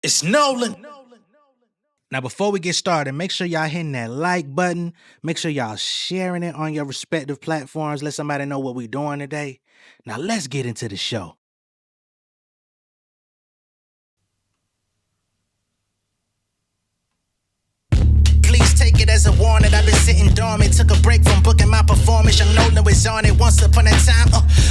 It's Nolan. Now, before we get started, make sure y'all hitting that like button. Make sure y'all sharing it on your respective platforms. Let somebody know what we're doing today. Now, let's get into the show. Please take it as a warning. I've been sitting dormant. Took a break from booking my performance. Young Nolan was on it once upon a time.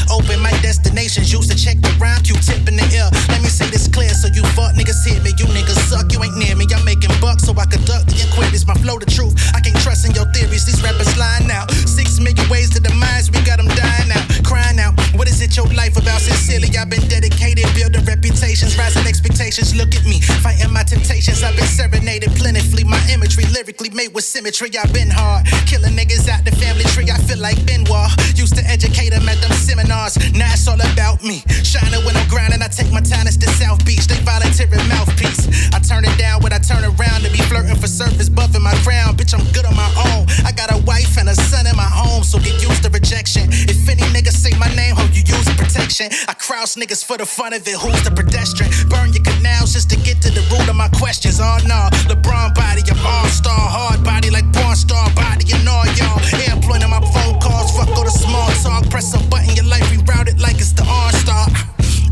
Open my destinations. Used to check the rhyme. Q-tip in the ear. Let me say this clear so you fuck niggas hit me. You niggas suck. You ain't near me. I'm making bucks so I could duck the inquiries. My flow the truth. I can't trust in your theories. These rappers lying now. 6 million ways to demise. We got them dying out. Crying out. What is it your life about? Sincerely, I've been dedicated. Building reputations. Rising expectations. Look at me. Fighting my temptations. I've been serenaded plentifully. My imagery lyrically made with symmetry. I've been hard, killing niggas out the family tree. I feel like Benoit. Used to educate them at them seminars. Now it's all about me. Shining when I'm grinding. I take my talents to South Beach. They voluntary mouthpiece. I turn it down when I turn around to be flirting for surface, buffing my crown. Bitch, I'm good on my own. I got a wife and a son in my home, so get used to rejection. If any niggas say my name, hope you use protection. I cross niggas for the fun of it. Who's the pedestrian? Burn your canals just to get to the root of my questions. Oh no, LeBron body, I'm all-star. Hard body like porn star body and all y'all. Airplane on my phone calls, fuck all the small talk. Press a button, your life rerouted like it's the OnStar.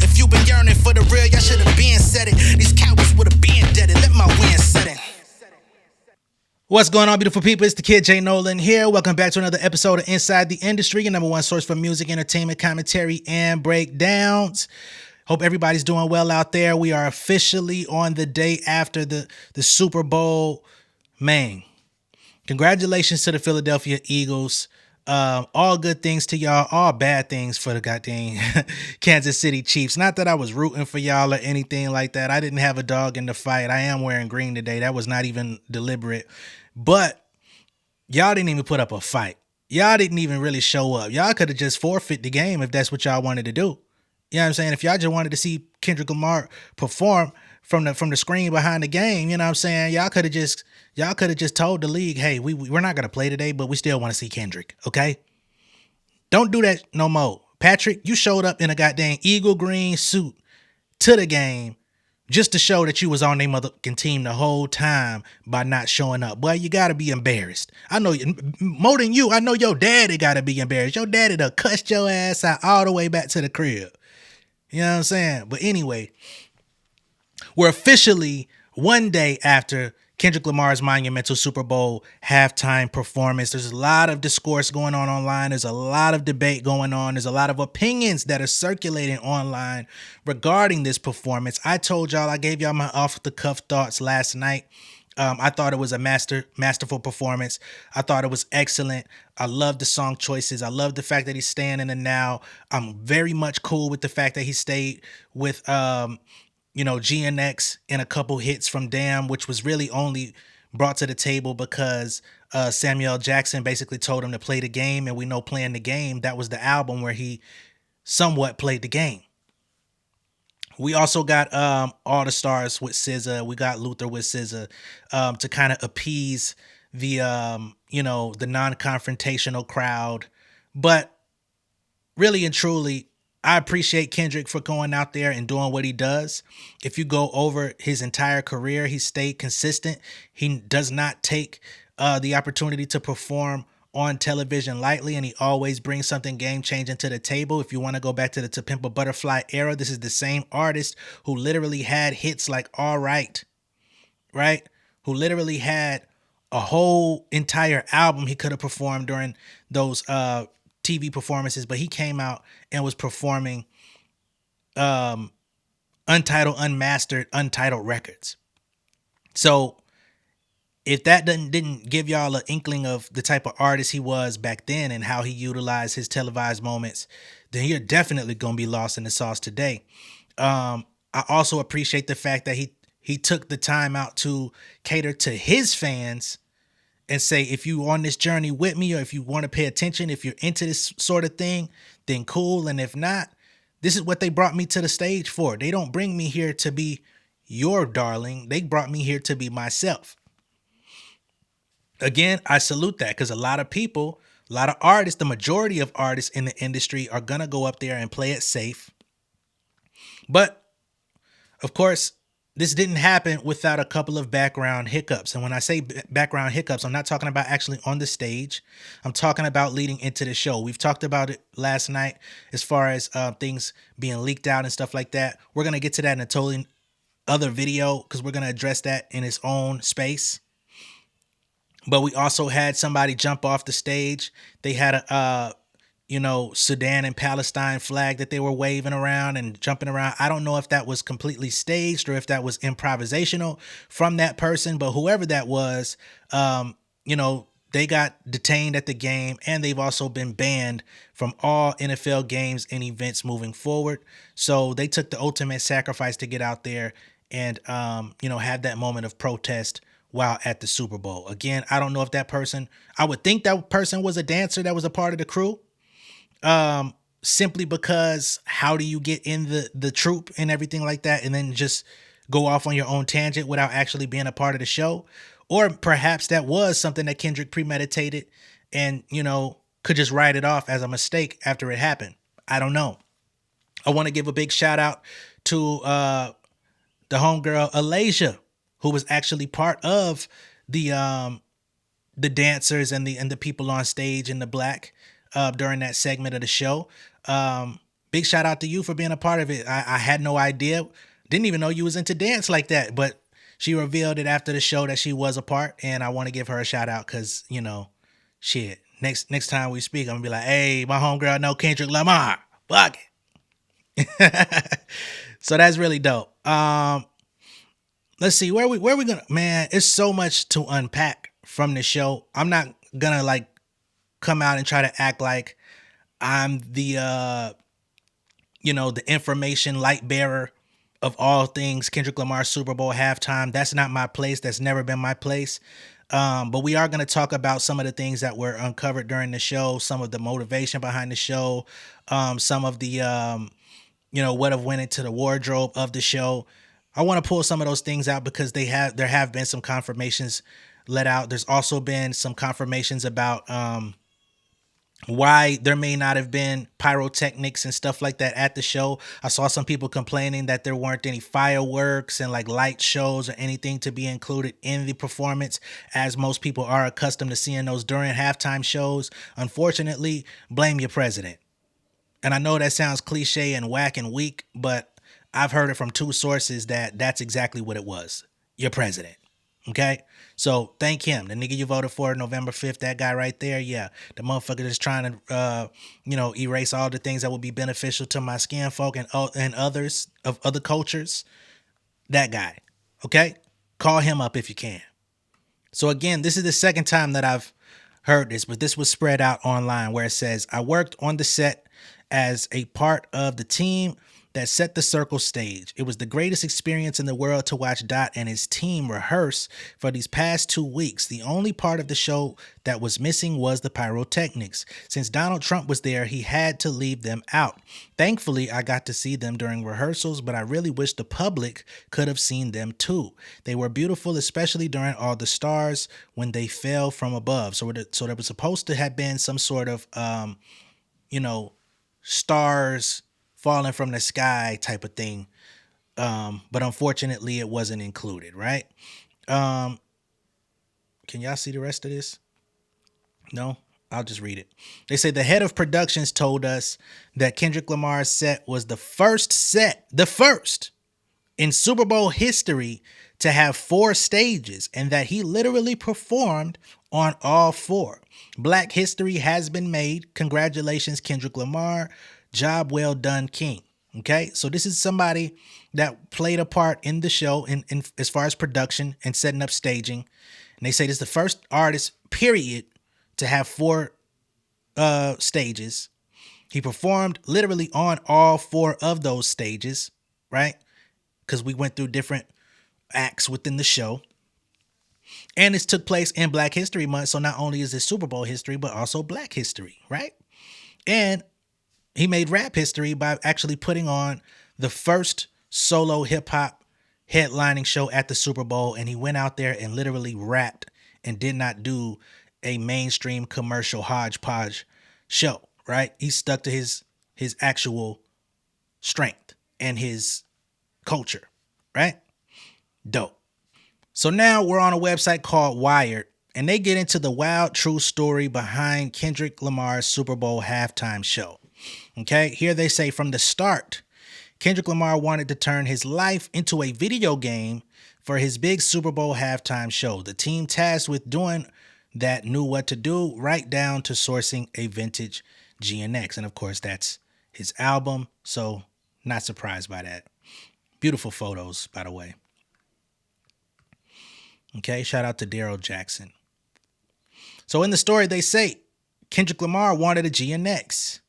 If you been yearning for the real, y'all should have been said it. These cowards would have been dead. Let my win set it. What's going on, beautiful people? It's the kid J Nolan here. Welcome back to another episode of Inside the Industry, your number one source for music, entertainment, commentary, and breakdowns. Hope everybody's doing well out there. We are officially on the day after the Super Bowl. Man, congratulations to the Philadelphia Eagles. All good things to y'all, all bad things for the goddamn Kansas City Chiefs. Not that I was rooting for y'all or anything like that. I didn't have a dog in the fight. I am wearing green today. That was not even deliberate. But y'all didn't even put up a fight. Y'all didn't even really show up. Y'all could have just forfeit the game if that's what y'all wanted to do. You know what I'm saying? If y'all just wanted to see Kendrick Lamar perform from the screen behind the game, you know what I'm saying? Y'all could have just told the league, hey, we're not gonna play today, but we still want to see Kendrick, okay? Don't do that no more. Patrick, you showed up in a goddamn eagle green suit to the game just to show that you was on their motherfucking team the whole time by not showing up. Boy, you gotta be embarrassed. I know more than you. I know your daddy gotta be embarrassed. Your daddy done cussed your ass out all the way back to the crib. You know what I'm saying? But anyway, we're officially one day after Kendrick Lamar's monumental Super Bowl halftime performance. There's a lot of discourse going on online. There's a lot of debate going on. There's a lot of opinions that are circulating online regarding this performance. I told y'all, I gave y'all my off-the-cuff thoughts last night. I thought it was a masterful performance. I thought it was excellent. I love the song choices. I love the fact that he's staying in the now. I'm very much cool with the fact that he stayed with GNX and a couple hits from Damn, which was really only brought to the table because Samuel Jackson basically told him to play the game, and we know Playing the Game, that was the album where he somewhat played the game. We also got All the Stars with SZA. We got Luther with SZA to kind of appease the the non-confrontational crowd. But really and truly, I appreciate Kendrick for going out there and doing what he does. If you go over his entire career, he stayed consistent. He does not take the opportunity to perform on television lightly, and he always brings something game-changing to the table. If you want to go back to the To Pimp a Butterfly era, this is the same artist who literally had hits like All Right? Who literally had a whole entire album he could have performed during those TV performances, but he came out and was performing untitled, unmastered, untitled records. So if that didn't give y'all an inkling of the type of artist he was back then and how he utilized his televised moments, then you're definitely going to be lost in the sauce today. I also appreciate the fact that he took the time out to cater to his fans and say, if you on this journey with me, or if you want to pay attention, if you're into this sort of thing, then cool. And if not, this is what they brought me to the stage for. They don't bring me here to be your darling. They brought me here to be myself. Again, I salute that, because a lot of people, a lot of artists, the majority of artists in the industry are going to go up there and play it safe. But of course, this didn't happen without a couple of background hiccups. And when I say background hiccups, I'm not talking about actually on the stage. I'm talking about leading into the show. We've talked about it last night as far as things being leaked out and stuff like that. We're going to get to that in a totally other video because we're going to address that in its own space. But we also had somebody jump off the stage. They had a Sudan and Palestine flag that they were waving around and jumping around. I don't know if that was completely staged or if that was improvisational from that person, but whoever that was, they got detained at the game, and they've also been banned from all NFL games and events moving forward. So they took the ultimate sacrifice to get out there and, have that moment of protest while at the Super Bowl. Again, I don't know if that person, I would think that person was a dancer that was a part of the crew. Simply because how do you get in the troop and everything like that and then just go off on your own tangent without actually being a part of the show? Or perhaps that was something that Kendrick premeditated and, could just write it off as a mistake after it happened. I don't know. I want to give a big shout out to the homegirl Alasia, who was actually part of the dancers and the people on stage in the black during that segment of the show. Big shout out to you for being a part of it. I had no idea. Didn't even know you was into dance like that, but she revealed it after the show that she was a part, and I want to give her a shout out because, shit. Next time we speak, I'm gonna be like, hey, my homegirl know Kendrick Lamar. Fuck it. So that's really dope. Let's see where we gonna, man, it's so much to unpack from the show. I'm not gonna come out and try to act like I'm the the information light bearer of all things Kendrick Lamar Super Bowl halftime. That's not my place. That's never been my place. But we are going to talk about some of the things that were uncovered during the show, some of the motivation behind the show, some of the what have went into the wardrobe of the show. I want to pull some of those things out because there have been some confirmations let out. There's also been some confirmations about why there may not have been pyrotechnics and stuff like that at the show. I saw some people complaining that there weren't any fireworks and light shows or anything to be included in the performance, as most people are accustomed to seeing those during halftime shows. Unfortunately, blame your president. And I know that sounds cliche and whack and weak, but I've heard it from two sources that that's exactly what it was. Your president. Okay? So thank him. The nigga you voted for November 5th, that guy right there. Yeah. The motherfucker that's trying to, erase all the things that would be beneficial to my skin folk and others of other cultures. That guy. Okay? Call him up if you can. So again, this is the second time that I've heard this, but this was spread out online where it says, I worked on the set as a part of the team that set the circle stage. It was the greatest experience in the world to watch Dot and his team rehearse for these past 2 weeks. The only part of the show that was missing was the pyrotechnics. Since Donald Trump was there, he had to leave them out. Thankfully, I got to see them during rehearsals, but I really wish the public could have seen them too. They were beautiful, especially during all the stars when they fell from above. So there was supposed to have been some sort of, stars falling from the sky type of thing. But unfortunately it wasn't included, right? Can y'all see the rest of this? No? I'll just read it. They say the head of productions told us that Kendrick Lamar's set was the first in Super Bowl history to have 4 stages, and that he literally performed on all 4. Black history has been made. Congratulations, Kendrick Lamar. Job well done, King. Okay, so this is somebody that played a part in the show in as far as production and setting up staging. And they say this is the first artist, period, to have 4 stages. He performed literally on all 4 of those stages, right? Because we went through different acts within the show. And this took place in Black History Month. So not only is it Super Bowl history, but also Black history, right? And he made rap history by actually putting on the first solo hip hop headlining show at the Super Bowl. And he went out there and literally rapped and did not do a mainstream commercial hodgepodge show, right? He stuck to his actual strength and his culture, right? Dope. So now we're on a website called Wired, and they get into the wild true story behind Kendrick Lamar's Super Bowl halftime show. Okay, here they say from the start, Kendrick Lamar wanted to turn his life into a video game for his big Super Bowl halftime show. The team tasked with doing that knew what to do, right down to sourcing a vintage GNX. And of course, that's his album, so not surprised by that. Beautiful photos, by the way. Okay, shout out to Daryl Jackson. So in the story, they say Kendrick Lamar wanted a GNX,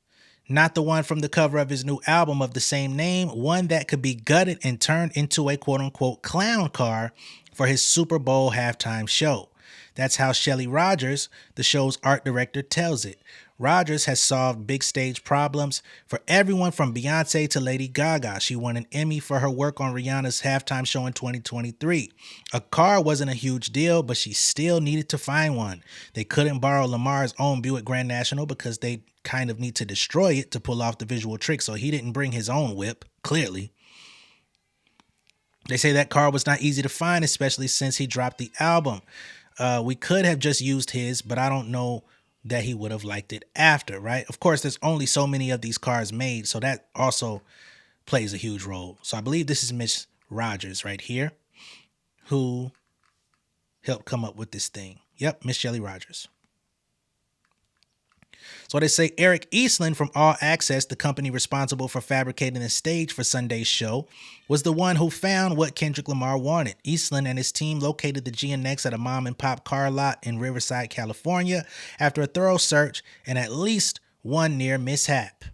not the one from the cover of his new album of the same name, one that could be gutted and turned into a quote unquote clown car for his Super Bowl halftime show. That's how Shelley Rogers, the show's art director, tells it. Rogers has solved big stage problems for everyone from Beyonce to Lady Gaga. She won an Emmy for her work on Rihanna's halftime show in 2023. A car wasn't a huge deal, but she still needed to find one. They couldn't borrow Lamar's own Buick Grand National because they kind of need to destroy it to pull off the visual trick, so he didn't bring his own whip, clearly. They say that car was not easy to find, especially since he dropped the album. We could have just used his, but I don't know that he would have liked it after, right? Of course, there's only so many of these cars made, so that also plays a huge role. So I believe this is Miss Rogers right here, who helped come up with this thing. Yep, Miss Shelley Rogers. So they say Eric Eastland from All Access, the company responsible for fabricating the stage for Sunday's show, was the one who found what Kendrick Lamar wanted. Eastland and his team located the GNX at a mom and pop car lot in Riverside, California, after a thorough search and at least one near mishap.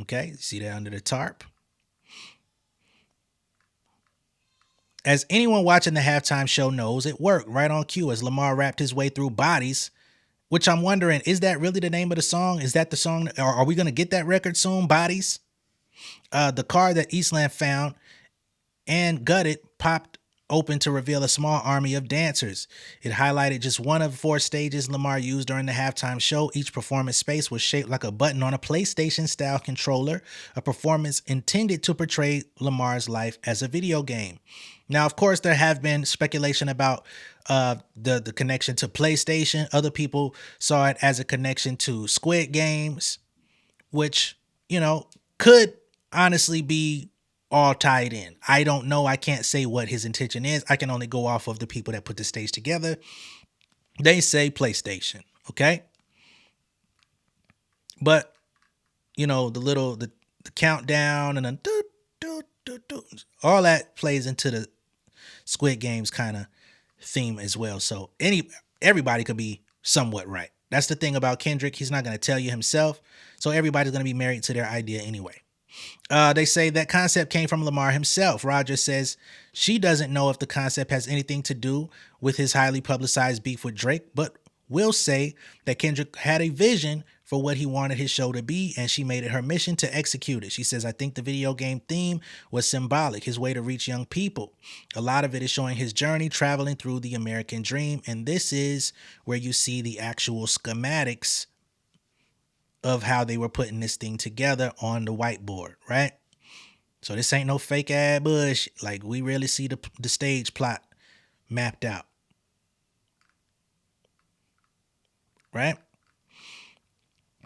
Okay, see that under the tarp? As anyone watching the halftime show knows, it worked right on cue as Lamar rapped his way through Bodies, which I'm wondering, is that really the name of the song? Is that the song? Or are we going to get that record soon? Bodies? The car that Eastland found and gutted popped open to reveal a small army of dancers. It highlighted just one of 4 stages Lamar used during the halftime show. Each performance space was shaped like a button on a PlayStation-style controller, a performance intended to portray Lamar's life as a video game. Now, of course, there have been speculation about the connection to PlayStation. Other people saw it as a connection to Squid Games, which, could honestly be all tied in. I don't know. I can't say what his intention is. I can only go off of the people that put the stage together. They say PlayStation, okay? But, the countdown and then all that plays into the Squid Games kind of theme as well. So everybody could be somewhat right. That's the thing about Kendrick. He's not going to tell you himself. So everybody's going to be married to their idea anyway. They say that concept came from Lamar himself. Rogers says she doesn't know if the concept has anything to do with his highly publicized beef with Drake, but will say that Kendrick had a vision for what he wanted his show to be, and she made it her mission to execute it. She says, I think the video game theme was symbolic, his way to reach young people. A lot of it is showing his journey traveling through the American dream, and this is where you see the actual schematics of how they were putting this thing together on the whiteboard, right? So this ain't no fake ass bush. Like, we really see the stage plot mapped out, right?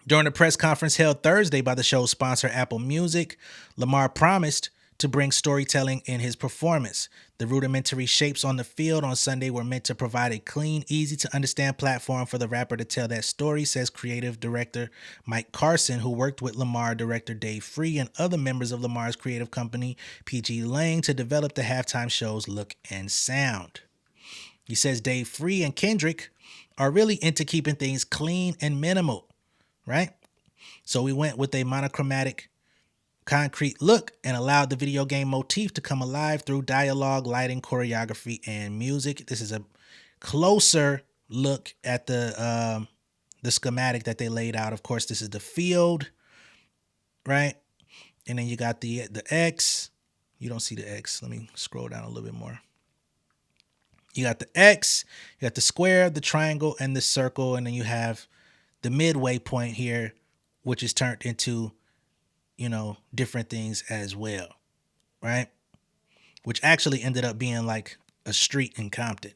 During a press conference held Thursday by the show's sponsor, Apple Music, Lamar promised to bring storytelling in his performance. The rudimentary shapes on the field on Sunday were meant to provide a clean, easy-to-understand platform for the rapper to tell that story, says creative director Mike Carson, who worked with Lamar director Dave Free and other members of Lamar's creative company, PG Lang, to develop the halftime show's look and sound. He says Dave Free and Kendrick are really into keeping things clean and minimal, right? So we went with a monochromatic, concrete look and allowed the video game motif to come alive through dialogue, lighting, choreography, and music. This is a closer look at the schematic that they laid out. Of course, this is the field, right? And then you got the X. You don't see the X. Let me scroll down a little bit more. You got the X, you got the square, the triangle, and the circle, and then you have the midway point here, which is turned into, different things as well, right? which actually ended up being like a street in Compton.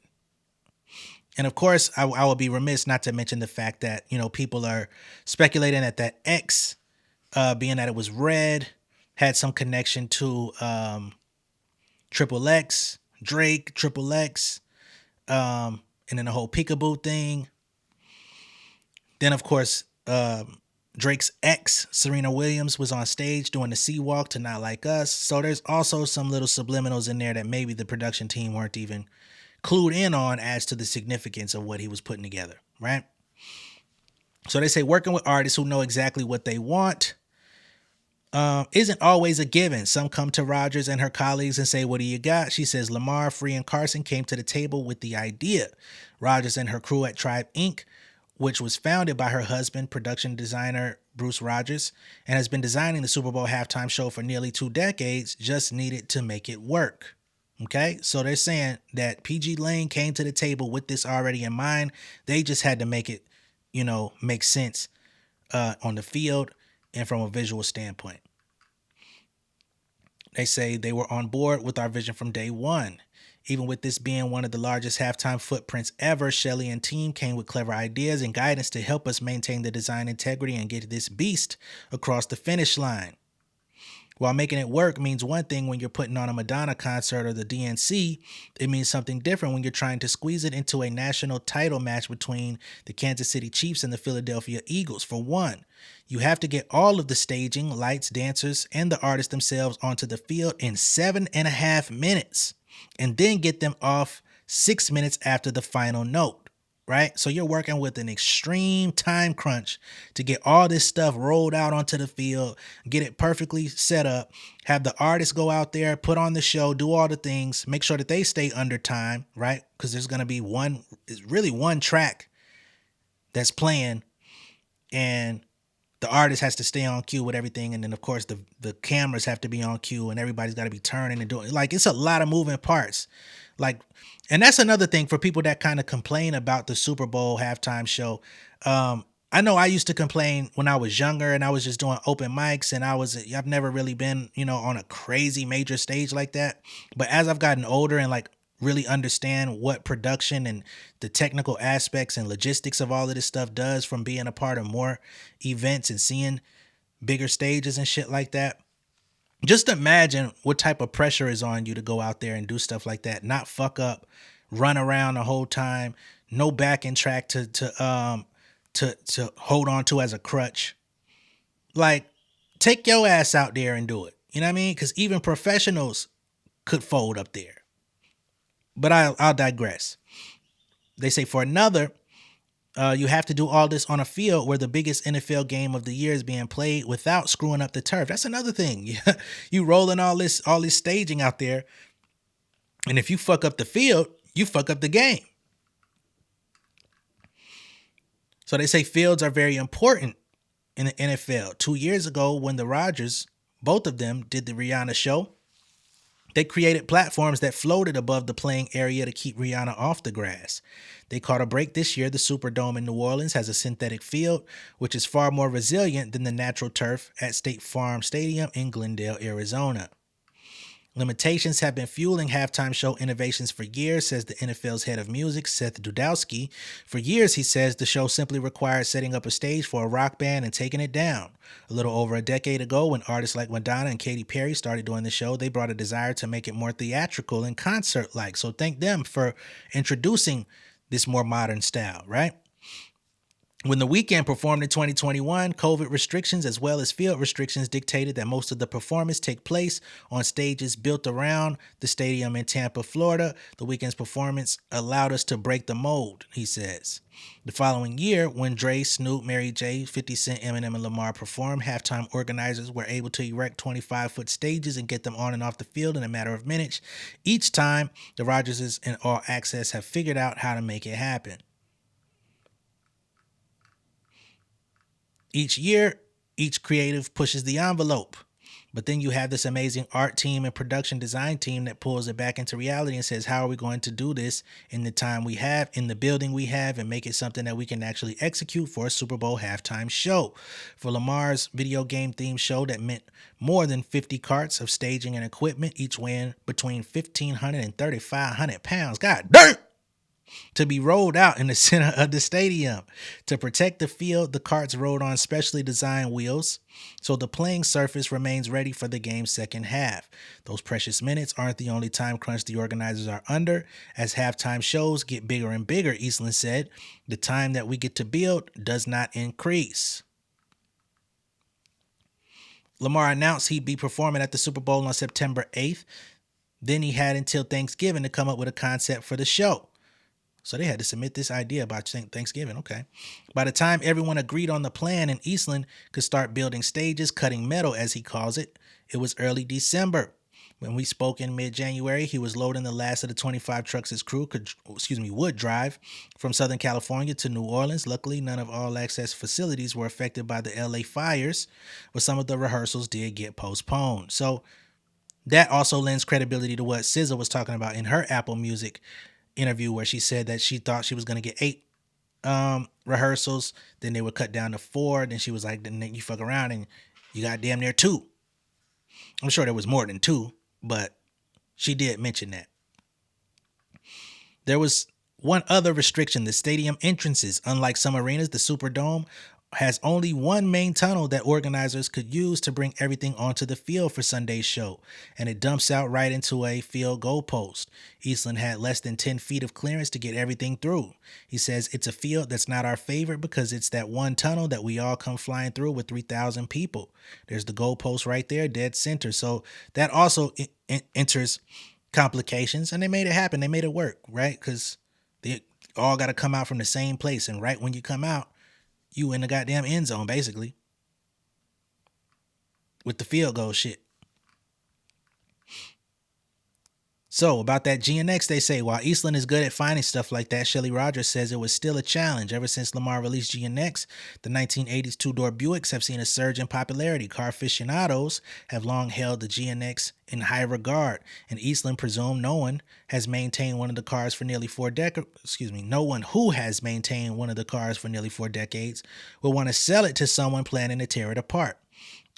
And of course, I would be remiss not to mention the fact that, people are speculating that X, being that it was red, had some connection to Triple X, Drake, Triple X, and then the whole peekaboo thing. Then, of course, Drake's ex, Serena Williams, was on stage doing the Sea Walk to Not Like Us. So there's also some little subliminals in there that maybe the production team weren't even clued in on as to the significance of what he was putting together, right? So they say working with artists who know exactly what they want isn't always a given. Some come to Rogers and her colleagues and say, what do you got? She says Lamar, Free, and Carson came to the table with the idea. Rogers and her crew at Tribe Inc., which was founded by her husband, production designer Bruce Rogers, and has been designing the Super Bowl halftime show for nearly 2 decades, just needed to make it work. Okay, so they're saying that PG Lane came to the table with this already in mind. They just had to make it, make sense on the field and from a visual standpoint. They say they were on board with our vision from day one. Even with this being one of the largest halftime footprints ever, Shelley and team came with clever ideas and guidance to help us maintain the design integrity and get this beast across the finish line. While making it work means one thing when you're putting on a Madonna concert or the DNC, it means something different when you're trying to squeeze it into a national title match between the Kansas City Chiefs and the Philadelphia Eagles. For one, you have to get all of the staging, lights, dancers, and the artists themselves onto the field in 7.5 minutes, and then get them off 6 minutes after the final note. Right? So you're working with an extreme time crunch to get all this stuff rolled out onto the field, get it perfectly set up, have the artists go out there, put on the show, do all the things, make sure that they stay under time, right? Because there's going to be one track that's playing and the artist has to stay on cue with everything. And then, of course, the cameras have to be on cue and everybody's got to be turning and doing, like, it's a lot of moving parts. Like, and that's another thing for people that kind of complain about the Super Bowl halftime show. I know I used to complain when I was younger and I was just doing open mics and I've never really been, on a crazy major stage like that. But as I've gotten older and like really understand what production and the technical aspects and logistics of all of this stuff does from being a part of more events and seeing bigger stages and shit like that, just imagine what type of pressure is on you to go out there and do stuff like that, not fuck up, run around the whole time, no backing track to hold on to as a crutch. Like, take your ass out there and do it. You know what I mean? Because even professionals could fold up there. But I'll digress. They say for another, you have to do all this on a field where the biggest NFL game of the year is being played without screwing up the turf. That's another thing. You rolling all this staging out there, and if you fuck up the field, you fuck up the game. So they say fields are very important in the NFL. 2 years ago, when the Rodgers, both of them, did the Rihanna show, they created platforms that floated above the playing area to keep Rihanna off the grass. They caught a break this year. The Superdome in New Orleans has a synthetic field, which is far more resilient than the natural turf at State Farm Stadium in Glendale, Arizona. Limitations have been fueling halftime show innovations for years, says the NFL's head of music, Seth Dudowski. For years, he says, the show simply required setting up a stage for a rock band and taking it down. A little over a decade ago, when artists like Madonna and Katy Perry started doing the show, they brought a desire to make it more theatrical and concert-like. So thank them for introducing this more modern style, right? When The Weeknd performed in 2021, COVID restrictions as well as field restrictions dictated that most of the performance take place on stages built around the stadium in Tampa, Florida. The Weeknd's performance allowed us to break the mold, he says. The following year, when Dre, Snoop, Mary J, 50 Cent, Eminem, and Lamar performed, halftime organizers were able to erect 25-foot stages and get them on and off the field in a matter of minutes. Each time, the Rodgerses and All Access have figured out how to make it happen. Each year, each creative pushes the envelope. But then you have this amazing art team and production design team that pulls it back into reality and says, how are we going to do this in the time we have, in the building we have, and make it something that we can actually execute for a Super Bowl halftime show? For Lamar's video game themed show, that meant more than 50 carts of staging and equipment, each weighing between 1,500 and 3,500 pounds. God damn! To be rolled out in the center of the stadium. To protect the field, the carts rode on specially designed wheels, so the playing surface remains ready for the game's second half. Those precious minutes aren't the only time crunch the organizers are under. As halftime shows get bigger and bigger, Eastland said, the time that we get to build does not increase. Lamar announced he'd be performing at the Super Bowl on September 8th. Then he had until Thanksgiving to come up with a concept for the show. So they had to submit this idea by Thanksgiving. Okay. By the time everyone agreed on the plan and Eastland could start building stages, cutting metal, as he calls it, it was early December. When we spoke in mid-January, he was loading the last of the 25 trucks his crew would drive from Southern California to New Orleans. Luckily, none of All Access facilities were affected by the LA fires, but some of the rehearsals did get postponed. So that also lends credibility to what SZA was talking about in her Apple Music interview, where she said that she thought she was going to get 8 rehearsals, then they would cut down to 4. Then she was like, then you fuck around and you got damn near 2. I'm sure there was more than 2, but she did mention that. There was one other restriction: the stadium entrances. Unlike some arenas, the Superdome has only one main tunnel that organizers could use to bring everything onto the field for Sunday's show, and it dumps out right into a field goal post. Eastland had less than 10 feet of clearance to get everything through. He says it's a field that's not our favorite because it's that one tunnel that we all come flying through with 3,000 people. There's the goal post right there, dead center. So that also enters complications, and they made it happen. They made it work, right? Because they all got to come out from the same place, and right when you come out, you in the goddamn end zone, basically, with the field goal shit. So about that GNX, they say, while Eastland is good at finding stuff like that, Shelly Rogers says it was still a challenge. Ever since Lamar released GNX, the 1980s two-door Buicks have seen a surge in popularity. Car aficionados have long held the GNX in high regard, and Eastland presumed no one who has maintained one of the cars for nearly 4 decades will want to sell it to someone planning to tear it apart.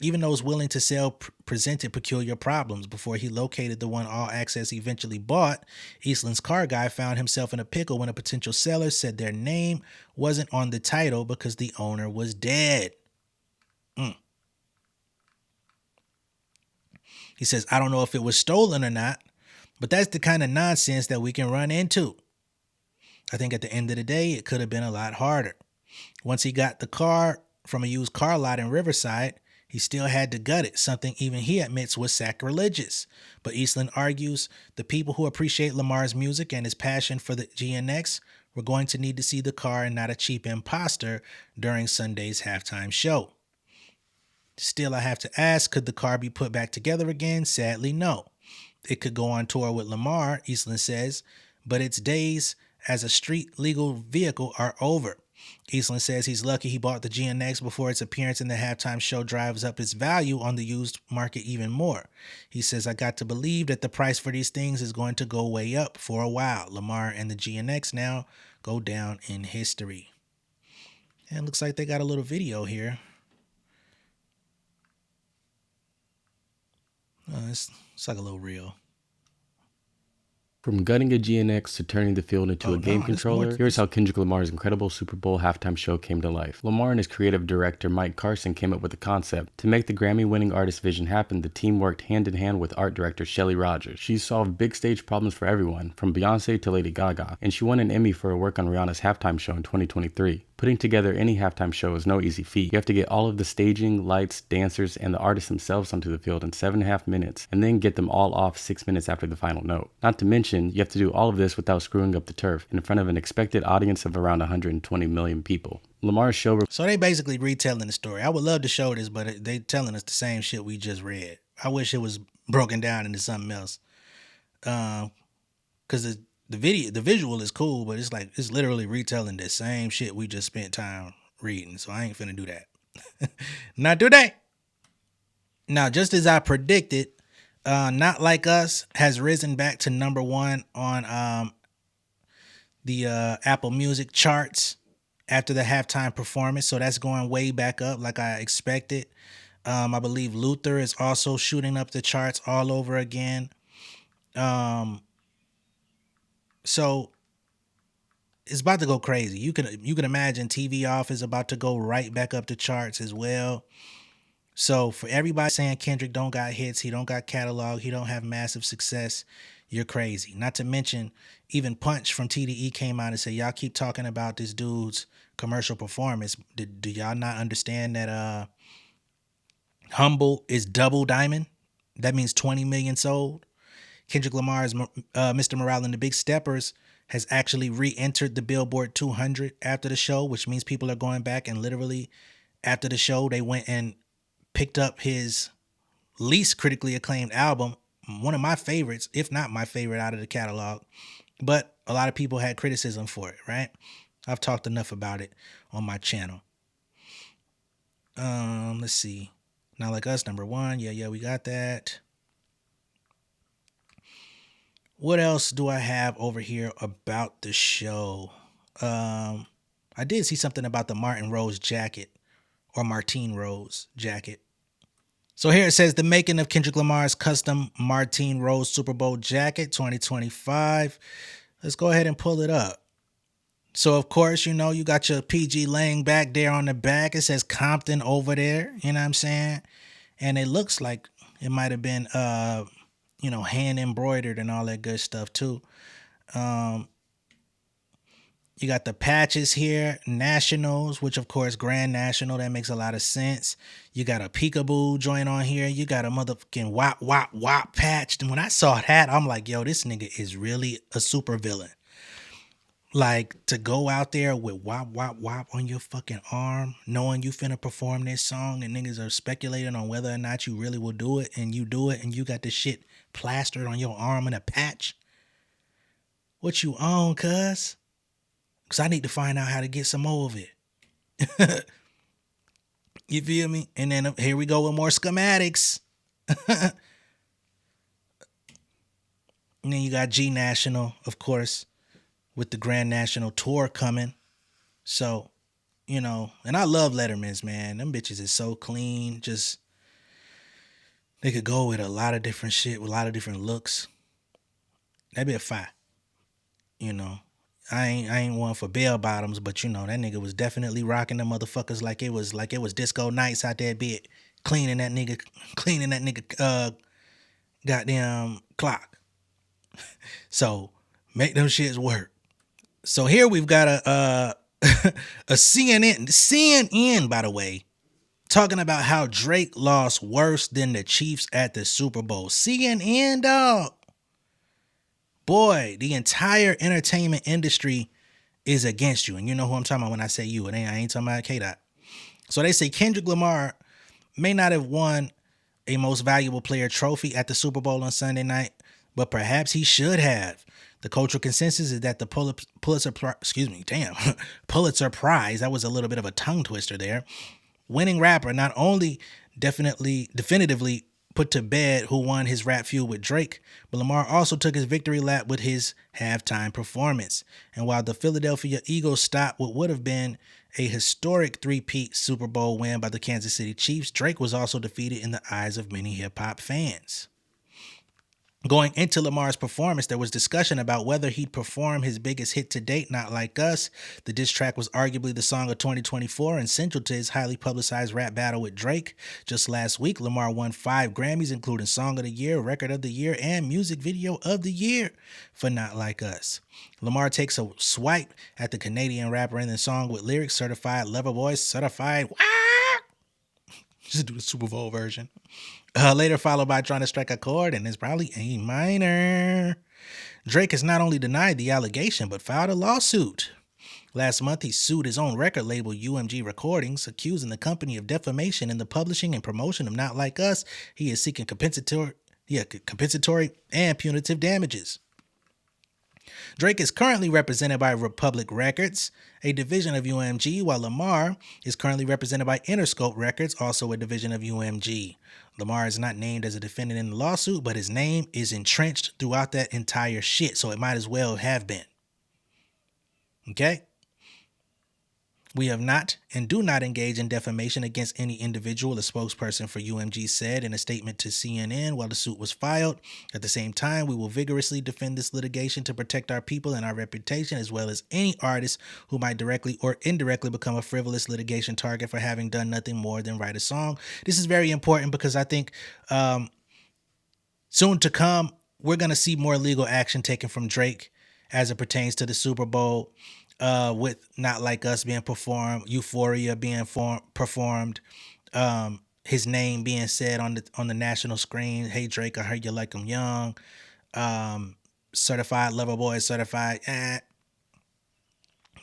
Even those willing to sell presented peculiar problems. Before he located the one All Access eventually bought, Eastland's car guy found himself in a pickle when a potential seller said their name wasn't on the title because the owner was dead. He says, I don't know if it was stolen or not, but that's the kind of nonsense that we can run into. I think at the end of the day, it could have been a lot harder. Once he got the car from a used car lot in Riverside, he still had to gut it, something even he admits was sacrilegious. But Eastland argues the people who appreciate Lamar's music and his passion for the GNX were going to need to see the car and not a cheap imposter during Sunday's halftime show. Still, I have to ask, could the car be put back together again? Sadly, no. It could go on tour with Lamar, Eastland says, but its days as a street legal vehicle are over. Eastland says he's lucky he bought the GNX before its appearance in the halftime show drives up its value on the used market even more. He says, I got to believe that the price for these things is going to go way up for a while. Lamar and the GNX now go down in history. And it looks like they got a little video here. It's like a little reel. From gutting a GNX to turning the field into a game controller, here's how Kendrick Lamar's incredible Super Bowl halftime show came to life. Lamar and his creative director Mike Carson came up with the concept. To make the Grammy-winning artist's vision happen, the team worked hand-in-hand with art director Shelly Rogers. She solved big stage problems for everyone, from Beyonce to Lady Gaga, and she won an Emmy for her work on Rihanna's halftime show in 2023. Putting together any halftime show is no easy feat. You have to get all of the staging, lights, dancers, and the artists themselves onto the field in 7.5 minutes, and then get them all off 6 minutes after the final note. Not to mention, you have to do all of this without screwing up the turf in front of an expected audience of around 120 million people. Lamar's show... So they basically retelling the story. I would love to show this, but they telling us the same shit we just read. I wish it was broken down into something else. Because the visual is cool, but it's literally retelling the same shit we just spent time reading. So I ain't finna do that. Not today. Now, just as I predicted, Not Like Us has risen back to number one on the Apple Music charts after the halftime performance. So that's going way back up like I expected. I believe Luther is also shooting up the charts all over again. So it's about to go crazy. You can imagine TV Off is about to go right back up the charts as well. So for everybody saying Kendrick don't got hits, he don't got catalog, he don't have massive success, you're crazy. Not to mention, even Punch from TDE came out and said, y'all keep talking about this dude's commercial performance. Do y'all not understand that Humble is double diamond? That means 20 million sold. Kendrick Lamar's Mr. Morale and the Big Steppers has actually re-entered the Billboard 200 after the show, which means people are going back and literally after the show, they went and picked up his least critically acclaimed album, one of my favorites, if not my favorite out of the catalog. But a lot of people had criticism for it, right? I've talked enough about it on my channel. Let's see. Not Like Us, number one. Yeah, we got that. What else do I have over here about the show? I did see something about the Martin Rose jacket or Martine Rose jacket. So here it says the making of Kendrick Lamar's custom Martine Rose Super Bowl jacket 2025. Let's go ahead and pull it up. So of course, you know, you got your PG laying back there on the back. It says Compton over there, you know what I'm saying? And it looks like it might have been hand embroidered and all that good stuff too. You got the patches here, Nationals, which of course Grand National, that makes a lot of sense. You got a peekaboo joint on here. You got a motherfucking wop wop wop patch. And when I saw that, I'm like, yo, this nigga is really a super villain. Like, to go out there with wop wop wop on your fucking arm, knowing you finna perform this song, and niggas are speculating on whether or not you really will do it, and you do it, and you got this shit plastered on your arm in a patch. What you on, cuz? Because I need to find out how to get some more of it. You feel me? And then here we go with more schematics. And then you got G National, of course, with the Grand National Tour coming. So, you know, and I love Letterman's, man. Them bitches is so clean. Just, they could go with a lot of different shit, with a lot of different looks. That'd be a fire. You know. I ain't one for bell bottoms, but you know, that nigga was definitely rocking the motherfuckers like it was disco nights out there, be it cleaning that nigga goddamn clock. So make them shits work. So here we've got a CNN, by the way, talking about how Drake lost worse than the Chiefs at the Super Bowl. CNN, dog. Boy, the entire entertainment industry is against you. And you know who I'm talking about when I say you. I ain't talking about K-Dot. So they say Kendrick Lamar may not have won a most valuable player trophy at the Super Bowl on Sunday night, but perhaps he should have. The cultural consensus is that the Pulitzer Prize, that was a little bit of a tongue twister there, winning rapper not only definitively put to bed who won his rap feud with Drake, but Lamar also took his victory lap with his halftime performance. And while the Philadelphia Eagles stopped what would have been a historic three-peat Super Bowl win by the Kansas City Chiefs, Drake was also defeated in the eyes of many hip-hop fans. Going into Lamar's performance, there was discussion about whether he'd perform his biggest hit to date, Not Like Us. The diss track was arguably the song of 2024 and central to his highly publicized rap battle with Drake. Just last week, Lamar won 5 Grammys, including Song of the Year, Record of the Year, and Music Video of the Year for Not Like Us. Lamar takes a swipe at the Canadian rapper in the song with lyrics certified lover boy, certified. Just do the Super Bowl version. Later followed by trying to strike a chord, and it's probably A minor. Drake has not only denied the allegation, but filed a lawsuit. Last month, he sued his own record label, UMG Recordings, accusing the company of defamation in the publishing and promotion of Not Like Us. He is seeking compensatory and punitive damages. Drake is currently represented by Republic Records, a division of UMG, while Lamar is currently represented by Interscope Records, also a division of UMG. Lamar is not named as a defendant in the lawsuit, but his name is entrenched throughout that entire shit, so it might as well have been. Okay? We have not and do not engage in defamation against any individual, a spokesperson for UMG said in a statement to CNN while the suit was filed. At the same time, we will vigorously defend this litigation to protect our people and our reputation, as well as any artist who might directly or indirectly become a frivolous litigation target for having done nothing more than write a song. This is very important because I think soon to come, we're going to see more legal action taken from Drake as it pertains to the Super Bowl. With Not Like Us being performed, Euphoria being performed, his name being said on the national screen. Hey Drake, I heard you like him young. Certified Lover Boy, certified,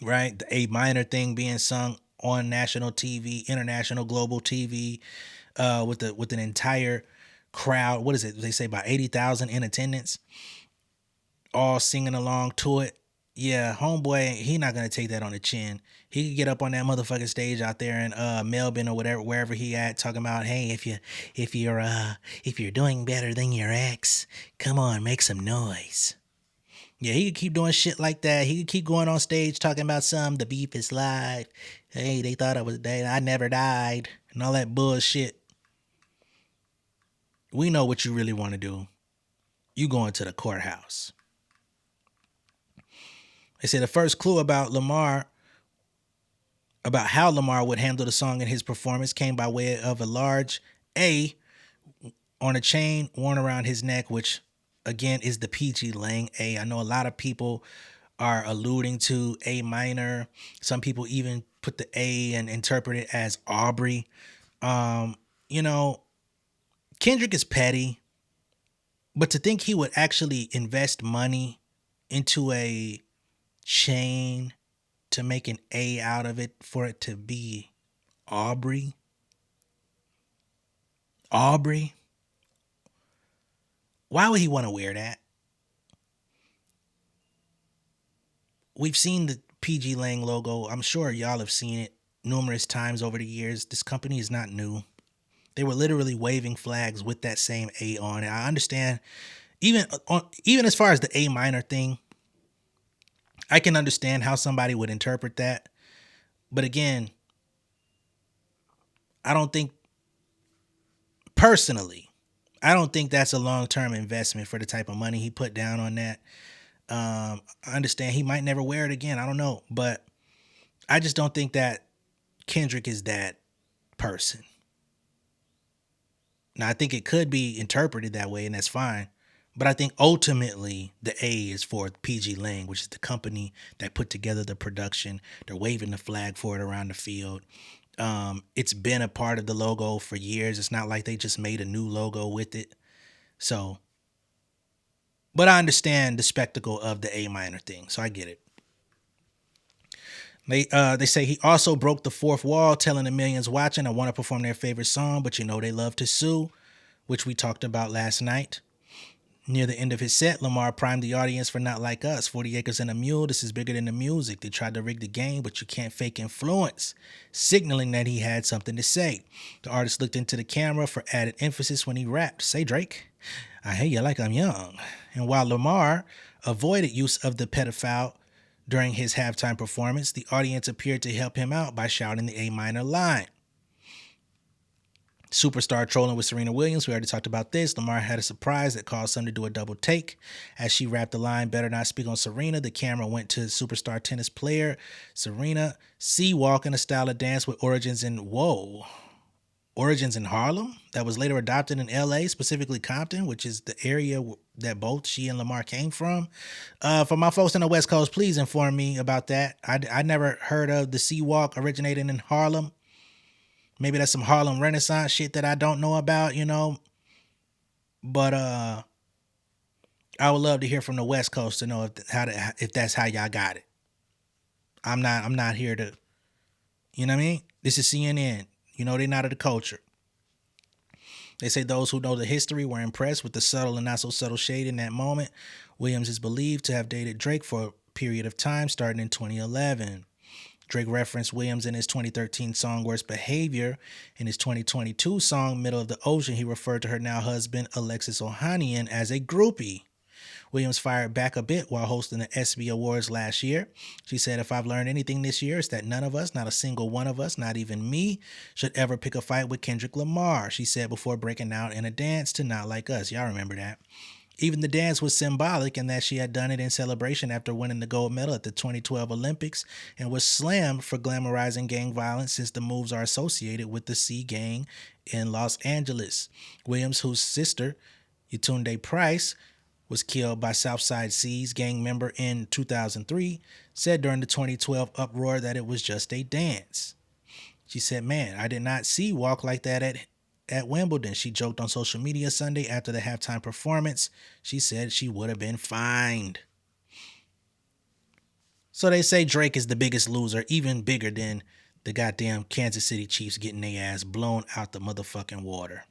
right? The A minor thing being sung on national TV, international, global TV, with an entire crowd. What is it? They say about 80,000 in attendance, all singing along to it. Yeah, homeboy, he not gonna take that on the chin. He could get up on that motherfucking stage out there in Melbourne or whatever, wherever he at, talking about, hey, if you're doing better than your ex, come on, make some noise. Yeah, he could keep doing shit like that. He could keep going on stage talking about the beef is live. Hey, they thought I was dead. I never died, and all that bullshit. We know what you really want to do. You going to the courthouse. They say the first clue about how Lamar would handle the song in his performance came by way of a large A on a chain worn around his neck, which again is the PG Lang A. I know a lot of people are alluding to A minor. Some people even put the A and interpret it as Aubrey. Kendrick is petty, but to think he would actually invest money into a chain to make an A out of it for it to be Aubrey. Why would he want to wear that? We've seen the PG Lang logo. I'm sure y'all have seen it numerous times over the years. This company is not new. They were literally waving flags with that same A on it. I understand, even as far as the A minor thing, I can understand how somebody would interpret that. But again, I don't think that's a long-term investment for the type of money he put down on that. I understand he might never wear it again. I don't know. But I just don't think that Kendrick is that person. Now, I think it could be interpreted that way, and that's fine. But I think ultimately the A is for PG Lang, which is the company that put together the production. They're waving the flag for it around the field. It's been a part of the logo for years. It's not like they just made a new logo with it. So, but I understand the spectacle of the A minor thing, so I get it. They say he also broke the fourth wall, telling the millions watching, I want to perform their favorite song, but they love to sue, which we talked about last night. Near the end of his set, Lamar primed the audience for Not Like Us, 40 Acres and a Mule. This is bigger than the music. They tried to rig the game, but you can't fake influence, signaling that he had something to say. The artist looked into the camera for added emphasis when he rapped. Say, Drake, I hear you like I'm young. And while Lamar avoided use of the pedophile during his halftime performance, the audience appeared to help him out by shouting the A minor line. Superstar trolling with Serena Williams. We already talked about this. Lamar had a surprise that caused some to do a double take. As she rapped the line, better not speak on Serena, the camera went to superstar tennis player Serena C-walk in a style of dance with origins in Harlem that was later adopted in LA, specifically Compton, which is the area that both she and Lamar came from. For my folks on the West Coast, please inform me about that. I never heard of the C-walk originating in Harlem. Maybe that's some Harlem Renaissance shit that I don't know about, But I would love to hear from the West Coast to know if that's how y'all got it. I'm not here to, you know what I mean? This is CNN. They're not of the culture. They say those who know the history were impressed with the subtle and not so subtle shade in that moment. Williams is believed to have dated Drake for a period of time starting in 2011. Drake referenced Williams in his 2013 song Worst Behavior. In his 2022 song Middle of the Ocean, he referred to her now husband Alexis Ohanian as a groupie. Williams fired back a bit while hosting the ESPY Awards last year. She said, "If I've learned anything this year, it's that none of us, not a single one of us, not even me, should ever pick a fight with Kendrick Lamar," she said before breaking out in a dance to Not Like Us. Y'all remember that. Even the dance was symbolic in that she had done it in celebration after winning the gold medal at the 2012 Olympics and was slammed for glamorizing gang violence since the moves are associated with the C Gang in Los Angeles. Williams, whose sister, Yetunde Price, was killed by Southside C's gang member in 2003, said during the 2012 uproar that it was just a dance. She said, "Man, I did not see Walk like that at Wimbledon." She joked on social media Sunday after the halftime performance. She said she would have been fined. So they say Drake is the biggest loser, even bigger than the goddamn Kansas City Chiefs getting their ass blown out the motherfucking water.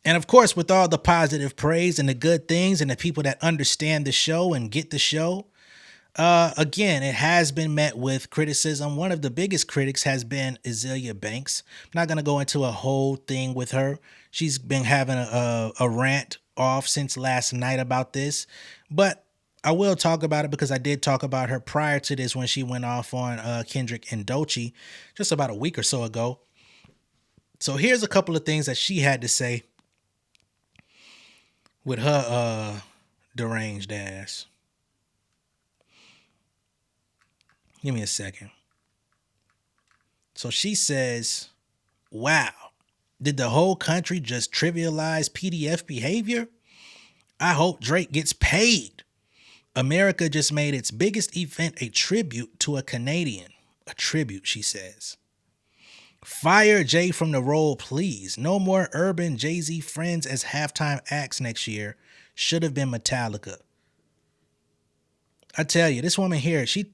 And of course, with all the positive praise and the good things and the people that understand the show and get the show, again, it has been met with criticism. One of the biggest critics has been Azealia Banks. I'm not going to go into a whole thing with her. She's been having a rant off since last night about this. But I will talk about it because I did talk about her prior to this when she went off on Kendrick and Doechii just about a week or so ago. So here's a couple of things that she had to say with her deranged ass. Give me a second. So she says, "Wow, did the whole country just trivialize PDF behavior? I hope Drake gets paid. America just made its biggest event a tribute to a Canadian." A tribute, she says. "Fire Jay from the role, please. No more urban Jay-Z friends as halftime acts next year. Should have been Metallica." I tell you, this woman here, she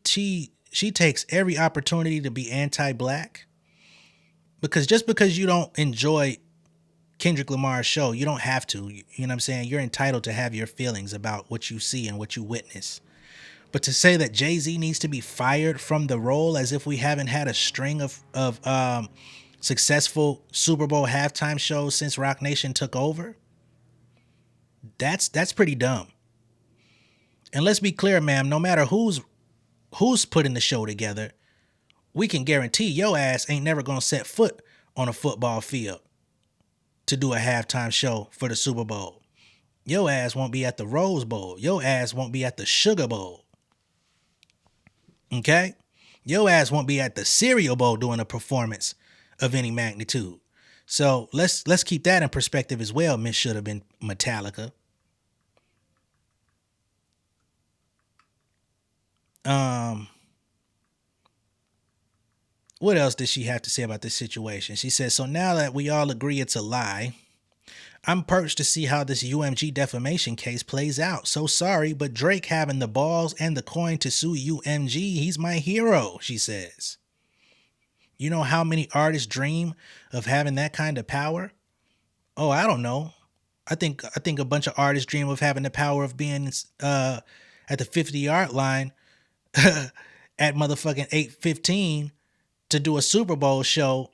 takes every opportunity to be anti-black. Because just because you don't enjoy Kendrick Lamar's show, you don't have to. You know what I'm saying? You're entitled to have your feelings about what you see and what you witness. But to say that Jay-Z needs to be fired from the role as if we haven't had a string of successful Super Bowl halftime shows since Roc Nation took over, that's pretty dumb. And let's be clear, ma'am, no matter who's putting the show together, we can guarantee your ass ain't never gonna set foot on a football field to do a halftime show for the Super Bowl. Your ass won't be at the Rose Bowl. Your ass won't be at the Sugar Bowl. Okay? Your ass won't be at the Cereal Bowl doing a performance of any magnitude. So let's keep that in perspective as well, Miss Should Have Been Metallica. What else did she have to say about this situation? She says, "So now that we all agree it's a lie, I'm perched to see how this UMG defamation case plays out. So sorry, but Drake having the balls and the coin to sue UMG, he's my hero," she says. You know how many artists dream of having that kind of power? Oh, I don't know. I think a bunch of artists dream of having the power of being at the 50-yard line at motherfucking 8:15 to do a Super Bowl show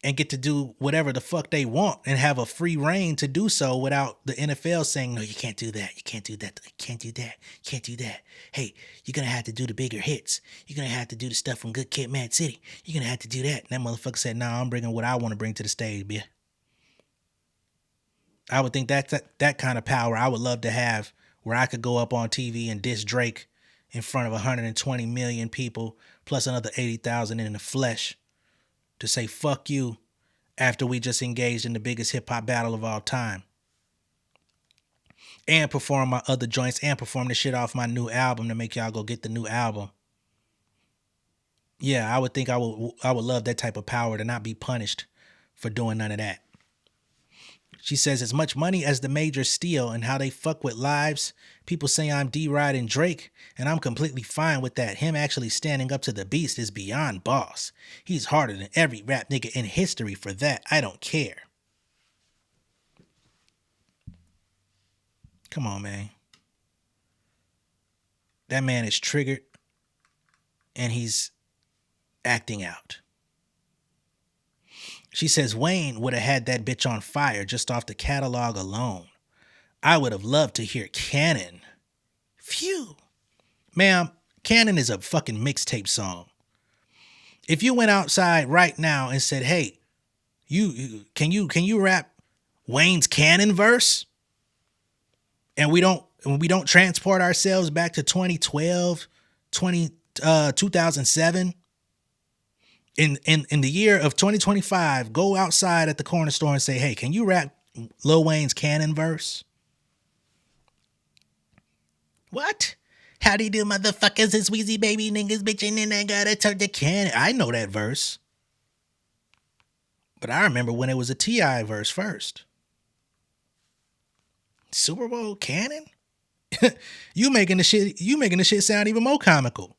and get to do whatever the fuck they want and have a free reign to do so without the NFL saying, "No, you can't do that. You can't do that. You can't do that. You can't do that. Hey, you're going to have to do the bigger hits. You're going to have to do the stuff from Good Kid, Mad City. You're going to have to do that." And that motherfucker said, "No, I'm bringing what I want to bring to the stage, bitch." I would think that kind of power I would love to have, where I could go up on TV and diss Drake in front of 120 million people plus another 80,000 in the flesh to say fuck you after we just engaged in the biggest hip-hop battle of all time. And perform my other joints and perform the shit off my new album to make y'all go get the new album. Yeah, I would think I would love that type of power to not be punished for doing none of that. She says, "As much money as the majors steal and how they fuck with lives, people say I'm D-Ride and Drake, and I'm completely fine with that. Him actually standing up to the beast is beyond boss. He's harder than every rap nigga in history for that. I don't care." Come on, man. That man is triggered, and he's acting out. She says Wayne would have had that bitch on fire just off the catalog alone. I would have loved to hear Cannon. Phew. Ma'am, Cannon is a fucking mixtape song. If you went outside right now and said, hey, can you rap Wayne's Cannon verse? And we don't transport ourselves back to 2012, 2007. In the year of 2025, go outside at the corner store and say, hey, can you rap Lil Wayne's Cannon verse? What? How do you do, motherfuckers? It's Weezy baby niggas bitching and I gotta turn the cannon. I know that verse. But I remember when it was a T.I. verse first. Super Bowl Cannon? You making the shit sound even more comical.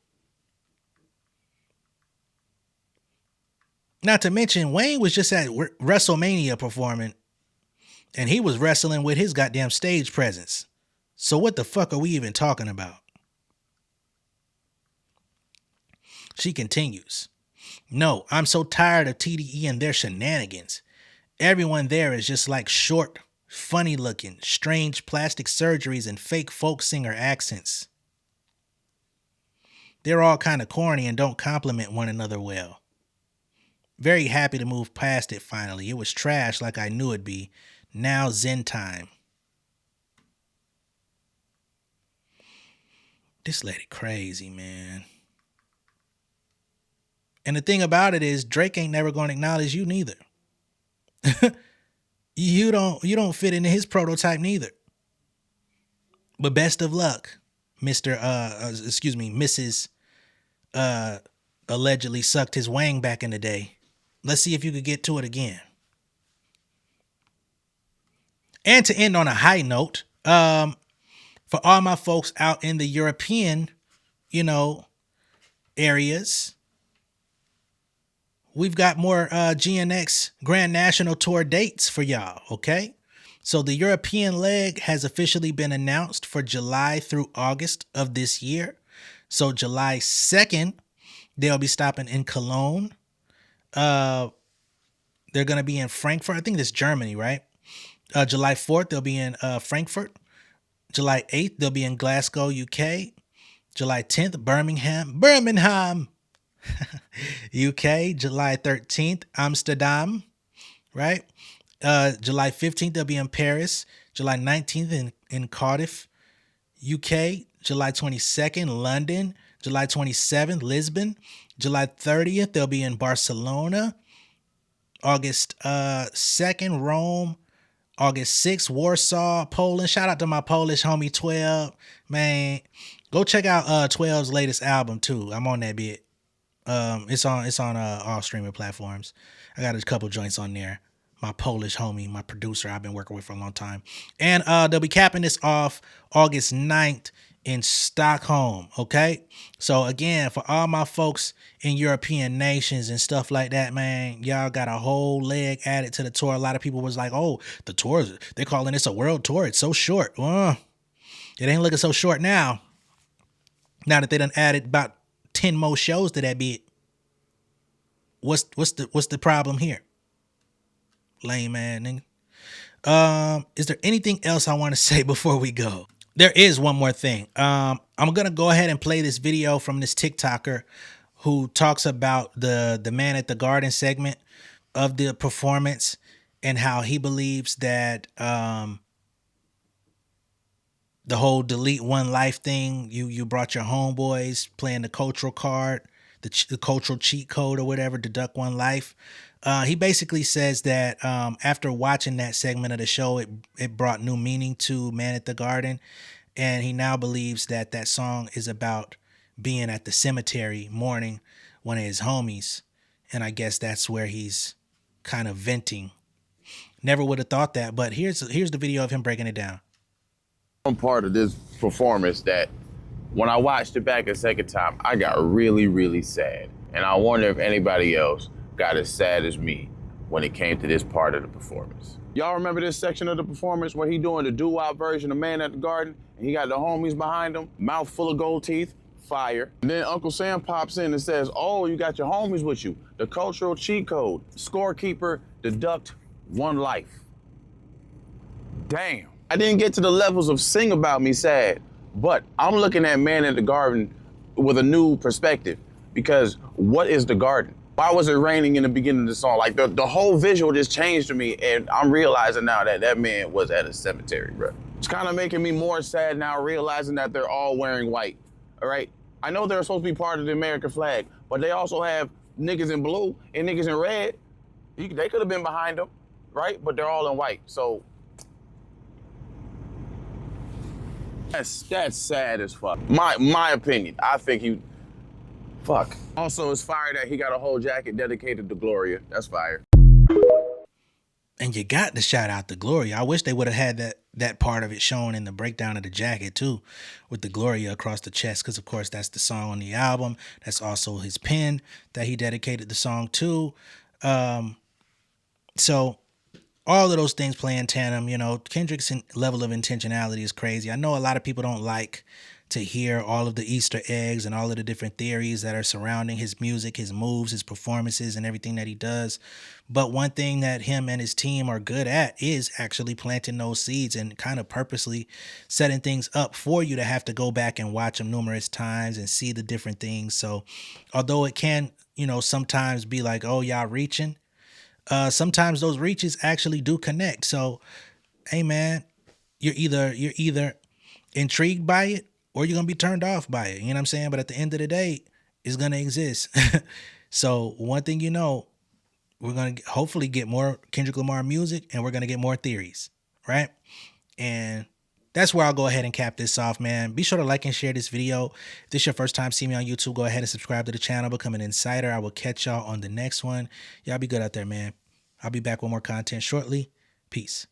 Not to mention, Wayne was just at WrestleMania performing, and he was wrestling with his goddamn stage presence. So what the fuck are we even talking about? She continues. No, I'm so tired of TDE and their shenanigans. Everyone there is just like short, funny looking, strange plastic surgeries and fake folk singer accents. They're all kind of corny and don't compliment one another well. Very happy to move past it finally. It was trash like I knew it'd be. Now Zen time. This lady crazy, man. And the thing about it is Drake ain't never going to acknowledge you neither. You don't fit into his prototype neither. But best of luck, Mrs. Allegedly sucked his wang back in the day. Let's see if you could get to it again. And to end on a high note, for all my folks out in the European, areas, we've got more GNX Grand National Tour dates for y'all, okay? So the European leg has officially been announced for July through August of this year. So July 2nd, they'll be stopping in Cologne. They're going to be in Frankfurt. I think that's Germany, right? July 4th, they'll be in Frankfurt. July 8th, they'll be in Glasgow, UK. July 10th, Birmingham, UK. July 13th, Amsterdam, right? July 15th, they'll be in Paris. July 19th in Cardiff, UK. July 22nd, London. July 27th, Lisbon. July 30th, they'll be in Barcelona. August 2nd, Rome. August 6th, Warsaw, Poland. Shout out to my Polish homie 12. Man, go check out 12's latest album too. I'm on that bit. It's on all streaming platforms. I got a couple joints on there. My Polish homie, my producer I've been working with for a long time. And they'll be capping this off August 9th in Stockholm, okay? So again, for all my folks in European nations and stuff like that, man, y'all got a whole leg added to the tour. A lot of people was like, oh, the tour, they're calling this a world tour. It's so short. It ain't looking so short now. Now that they done added about 10 more shows to that bit. What's the problem here? Lame man, nigga. Is there anything else I want to say before we go? There is one more thing. I'm gonna go ahead and play this video from this TikToker who talks about the Man at the Garden segment of the performance and how he believes that the whole delete one life thing, you brought your homeboys playing the cultural card, the cultural cheat code or whatever, deduct one life. He basically says that after watching that segment of the show, it brought new meaning to Man at the Garden. And he now believes that that song is about being at the cemetery mourning one of his homies. And I guess that's where he's kind of venting. Never would have thought that, but here's the video of him breaking it down. One part of this performance that when I watched it back a second time, I got really, really sad. And I wonder if anybody else got as sad as me when it came to this part of the performance. Y'all remember this section of the performance where he doing the doo-wop version of Man at the Garden and he got the homies behind him, mouth full of gold teeth, fire. And then Uncle Sam pops in and says, oh, you got your homies with you. The cultural cheat code. Scorekeeper, deduct 1 life. Damn. I didn't get to the levels of Sing About Me sad, but I'm looking at Man in the Garden with a new perspective, because what is the garden? Why was it raining in the beginning of the song? Like the whole visual just changed to me, and I'm realizing now that that man was at a cemetery, bro. It's kind of making me more sad now, realizing that they're all wearing white, all right? I know they're supposed to be part of the American flag, but they also have niggas in blue and niggas in red. They could have been behind them, right? But they're all in white, so. That's sad as fuck. My opinion, I think fuck. Also, it's fire that he got a whole jacket dedicated to Gloria. That's fire. And you got to shout out to Gloria. I wish they would have had that part of it shown in the breakdown of the jacket too, with the Gloria across the chest, because of course that's the song on the album. That's also his pen that he dedicated the song to. So all of those things play in tandem. You know, Kendrick's level of intentionality is crazy. I know a lot of people don't like to hear all of the Easter eggs and all of the different theories that are surrounding his music, his moves, his performances, and everything that he does. But one thing that him and his team are good at is actually planting those seeds and kind of purposely setting things up for you to have to go back and watch them numerous times and see the different things. So although it can, you know, sometimes be like, oh, y'all reaching, sometimes those reaches actually do connect. So, hey man, you're either intrigued by it or you're going to be turned off by it. You know what I'm saying? But at the end of the day, it's going to exist. So one thing you know, we're going to hopefully get more Kendrick Lamar music, and we're going to get more theories, right? And that's where I'll go ahead and cap this off, man. Be sure to like and share this video. If this is your first time seeing me on YouTube, go ahead and subscribe to the channel, become an insider. I will catch y'all on the next one. Y'all be good out there, man. I'll be back with more content shortly. Peace.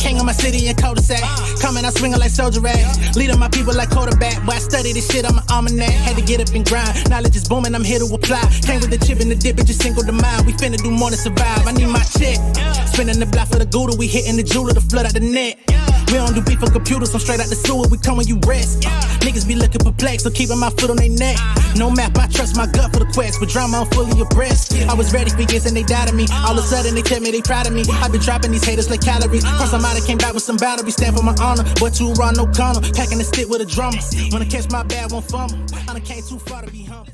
King of my city and cul-de-sac. Coming out swinging like soldier rag. Leading my people like quarterback. But I study this shit on my almanac. Had to get up and grind. Knowledge is booming, I'm here to apply. Came with the chip and the dip, it just single the mind. We finna do more than survive. I need my check. Spinning the block for the Gouda. We hitting the jeweler to flood out the net. We don't do beef for computers, I'm straight out the sewer. We come when you rest. Niggas be looking perplexed, so keeping my foot on their neck. No map, I trust my gut for the quest. But drama, I'm fully abreast. I was ready for years and they doubted me. All of a sudden they tell me they proud of me. I been dropping these haters like calories. Cross them out, I came back with some boundaries. Stand for my honor, but too raw, no corner. Packing the stick with a drummer. When I catch my bad, won't fumble. I done came too far to be humble.